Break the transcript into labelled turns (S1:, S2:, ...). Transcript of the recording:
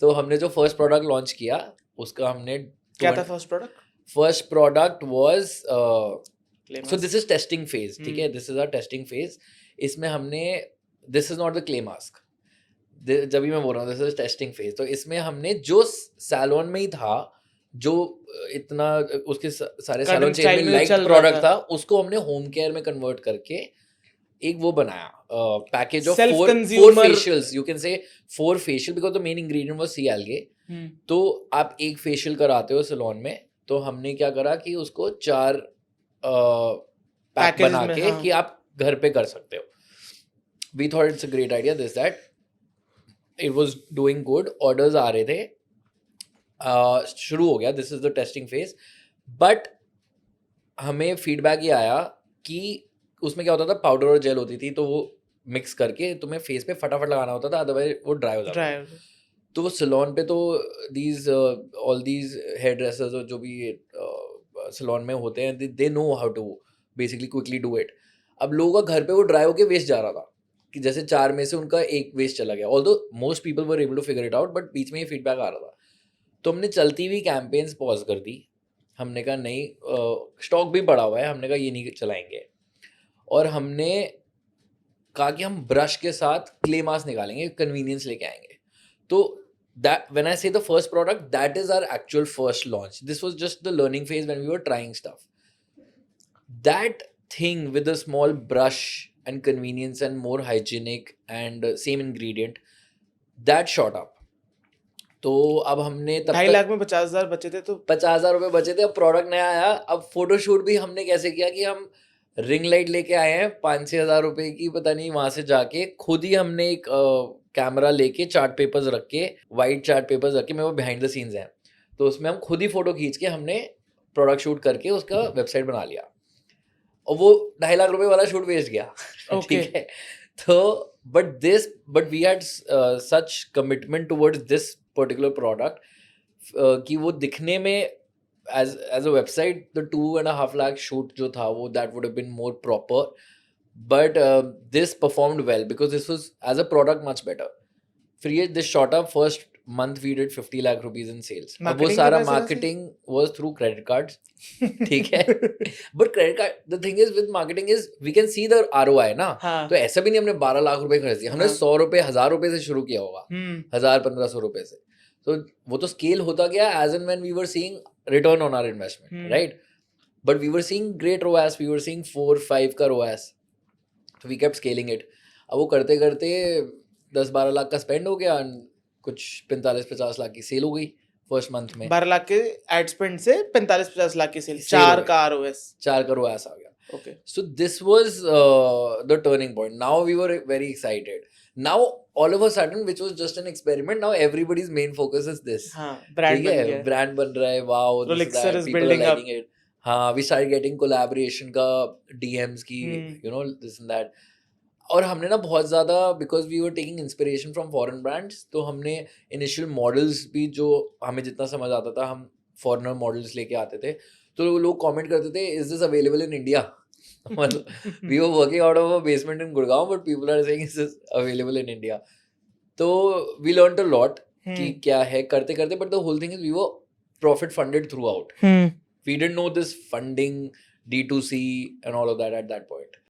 S1: तो हमने जो फर्स्ट प्रोडक्ट लॉन्च किया उसका हमने
S2: क्या था first product?
S1: First product was so
S2: Clay
S1: this is testing phase, ठीक है,
S2: हम्म।
S1: This is our testing phase. इसमें हमने, this is not the clay mask, जब भी मैं बोल रहा हूँ दिस इज टेस्टिंग फेज, तो इसमें हमने जो सैलून में ही था, जो इतना उसके सारे
S2: Cutting
S1: सैलून चेन
S2: style
S1: में
S2: में जो
S1: लाइक
S2: चल रहा
S1: प्रोडक्ट
S2: था।
S1: था, उसको हमने होम केयर में कन्वर्ट करके एक वो बनाया, package of
S2: Self
S1: for
S2: consumer
S1: facials, you can say 4 facial, because the main ingredient was sea algae.
S2: हम्म।
S1: तो आप एक फेशियल कराते हो सैलून में, तो हमने क्या करा कि उसको 4 पैक
S2: Packages
S1: बना
S2: में,
S1: के
S2: हाँ।
S1: कि आप घर पे कर सकते हो. We thought it's a great idea, this that it was doing good, orders आ रहे थे, शुरू हो गया, this is the testing phase. But हमें फीडबैक ये आया कि उसमें क्या होता था, पाउडर और जेल होती थी, तो वो मिक्स करके तुम्हें फेस पे फटाफट लगाना होता था, अदरवाइज वो ड्राई हो जाता था.
S2: ड्राइव।
S1: तो वो सैलून पे तो these all these hair dressers और जो भी सैलून में होते हैं, they know how to basically quickly do it. अब लोगों का घर पे वो ड्राई होके वेस्ट जा रहा था, कि जैसे 4 में से उनका एक वेस्ट चला गया, although most people were able to figure it out, but बीच में ये फीडबैक आ रहा था. तो हमने चलती हुई कैंपेन्स पॉज कर दी. हमने कहा नहीं, स्टॉक भी पड़ा हुआ है, हमने कहा ये नहीं चलाएंगे. और हमने कहा कि हम ब्रश के साथ क्ले मास्क निकालेंगे, कन्वीनियंस लेके आएंगे. तो that when I say the first product, that is our actual first launch. This was just the learning phase when we were trying stuff. That thing with a small brush and convenience and more hygienic and same ingredient, that shot up. तो अब हमने तब
S2: 2.5
S1: तक
S2: लाख में 50,000 बचे थे, तो
S1: 50,000 रुपये बचे थे. अब प्रोडक्ट नया आया. अब फोटोशूट भी हमने कैसे किया कि हम रिंग लाइट लेके आए हैं 5-6 हज़ार रुपये की, पता नहीं, वहाँ से जाके खुद ही हमने एक कैमरा लेके चार्ट पेपर्स रख के, वाइट चार्ट पेपर्स रख के, मेरे वो बिहाइंड द सीन्स हैं, तो उसमें हम खुद ही फोटो खींच के हमने प्रोडक्ट शूट करके उसका वेबसाइट बना लिया. और वो 2.5 लाख रुपए वाला शूट वेस्ट गया.
S2: ओके।
S1: ठीक है. तो but we had such commitment towards this particular product कि वो दिखने में as a website, the 2.5 lakh shoot जो था वो, that would have been more proper. But this performed well because this was as a product much better. फिर ये this shot up first month we did 50 lakh rupees in sales. अब वो
S2: Marketing
S1: सारा
S2: का पैसा
S1: marketing was through credit cards. ठीक है. But credit card, the thing is with marketing is we can see the ROI ना.
S2: हाँ।
S1: तो ऐसा भी नहीं हमने 12 लाख रुपए खर्च दिए, हमने
S2: हाँ।
S1: 100 रुपए, 1000 रुपए से शुरू किया होगा, 1000-1500 रुपए से. तो वो तो स्केल होता गया as and when we were seeing return on our investment, right. But we were seeing great ROAS, we were seeing 4-5 का ROAS. तो वी केप्ट स्केलिंग इट. अब वो करते करते 10-12 लाख का स्पेंड हो गया, कुछ 45-50 लाख की सेल हो गई फर्स्ट मंथ में.
S2: 12 लाख के एड स्पेंड से 45-50 लाख की सेल,
S1: Sale हो
S2: 4
S1: गई.
S2: का ROS.
S1: 4 का ROAS आ गया.
S2: Okay.
S1: So this was the turning point. Now we were very excited. Now all of a sudden, which was just an experiment, now everybody's main focus is this.
S2: हाँ, brand
S1: ठीक
S2: बन
S1: है,
S2: गया है।
S1: Brand बन रहा है, wow, this is
S2: Rolex
S1: that,
S2: is
S1: people are
S2: building up.
S1: liking it. हाँ, we started getting collaboration का DMs की, you know, this and that. और हमने ना बहुत ज़्यादा, because we were taking inspiration from foreign brands, तो हमने इनिशियल मॉडल्स भी, जो हमें जितना समझ आता था, हम फॉरेनर मॉडल्स लेके आते थे. तो लोग कमेंट करते थे, is this available in India. मतलब we were working out of a basement in Gurgaon, but people are saying is this available in India. तो वी लर्नड अ लॉट कि क्या है करते करते. But the whole thing is we were profit funded throughout. We didn't know this funding, D2C and all of that at that point.